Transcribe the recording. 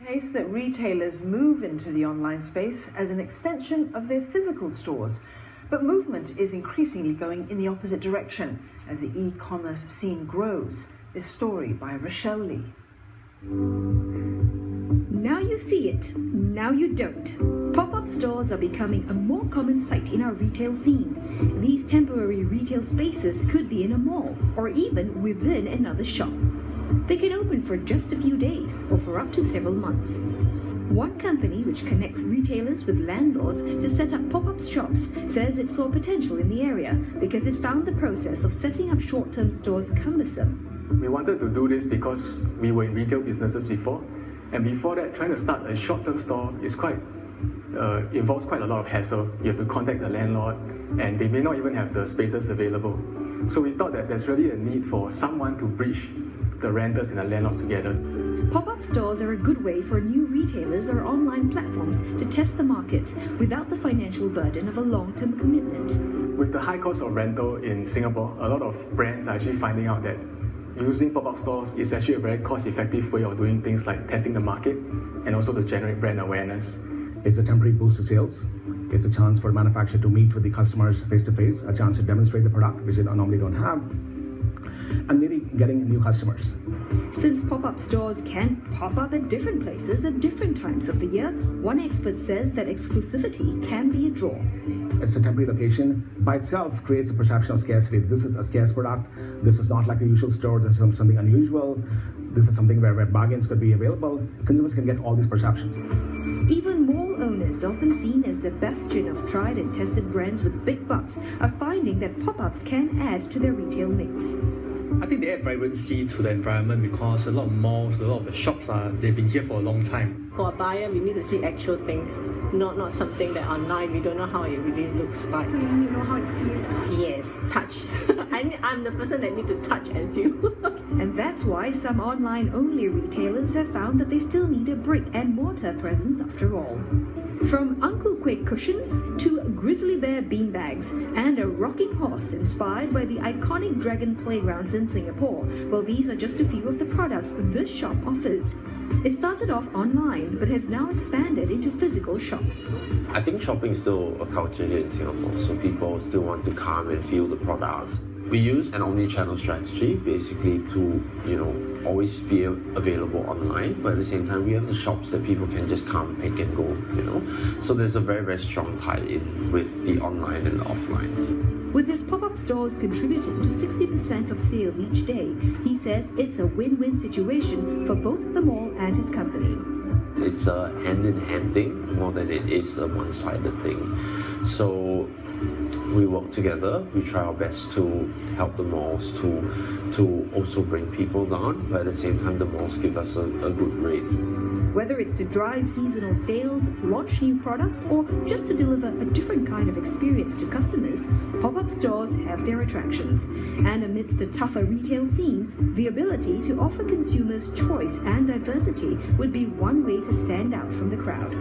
case that retailers move into the online space as an extension of their physical stores. But movement is increasingly going in the opposite direction as the e-commerce scene grows. This story by Rochelle Lee. Now you see it, now you don't. Pop-up stores are becoming a more common sight in our retail scene. These temporary retail spaces could be in a mall or even within another shop. They can open for just a few days or for up to several months. One company which connects retailers with landlords to set up pop-up shops says it saw potential in the area because it found the process of setting up short-term stores cumbersome. We wanted to do this because we were in retail businesses before, and before that, trying to start a short-term store is involves quite a lot of hassle. You have to contact the landlord, and they may not even have the spaces available. So we thought that there's really a need for someone to bridge the renters and the landlords together. Pop-up stores are a good way for new retailers or online platforms to test the market without the financial burden of a long-term commitment. With the high cost of rental in Singapore, a lot of brands are actually finding out that using pop-up stores is actually a very cost-effective way of doing things like testing the market and also to generate brand awareness. It's a temporary boost to sales. It's a chance for a manufacturer to meet with the customers face-to-face, a chance to demonstrate the product, which they normally don't have, and maybe getting new customers. Since pop-up stores can pop up at different places at different times of the year, one expert says that exclusivity can be a draw. It's a temporary location. By itself creates a perception of scarcity. This is a scarce product. This is not like a usual store. This is something unusual. This is something where bargains could be available. Consumers can get all these perceptions. Even mall owners, often seen as the bastion of tried and tested brands with big bucks, are finding that pop-ups can add to their retail mix. I think they add vibrancy to the environment because a lot of malls, a lot of the shops they've been here for a long time. For a buyer, we need to see actual thing, not something that online we don't know how it really looks like. So you need to know how it feels? Yes, touch. I'm the person that need to touch and feel. And that's why some online-only retailers have found that they still need a brick-and-mortar presence after all. From Uncle Quake cushions to grizzly bear beanbags and a rocking horse inspired by the iconic dragon playgrounds in Singapore, well, these are just a few of the products this shop offers. It started off online but has now expanded into physical shops. I think shopping is still a culture here in Singapore, so people still want to come and feel the products. We use an omni-channel strategy basically to, always be available online, but at the same time we have the shops that people can just come, pick and go, So there's a very, very strong tie-in with the online and the offline. With his pop-up stores contributing to 60% of sales each day, he says it's a win-win situation for both the mall and his company. It's a hand-in-hand thing more than it is a one-sided thing. So we work together, we try our best to help the malls to also bring people down, but at the same time the malls give us a good rate. Whether it's to drive seasonal sales, launch new products, or just to deliver a different kind of experience to customers, pop-up stores have their attractions. And amidst a tougher retail scene, the ability to offer consumers choice and diversity would be one way to stand out from the crowd.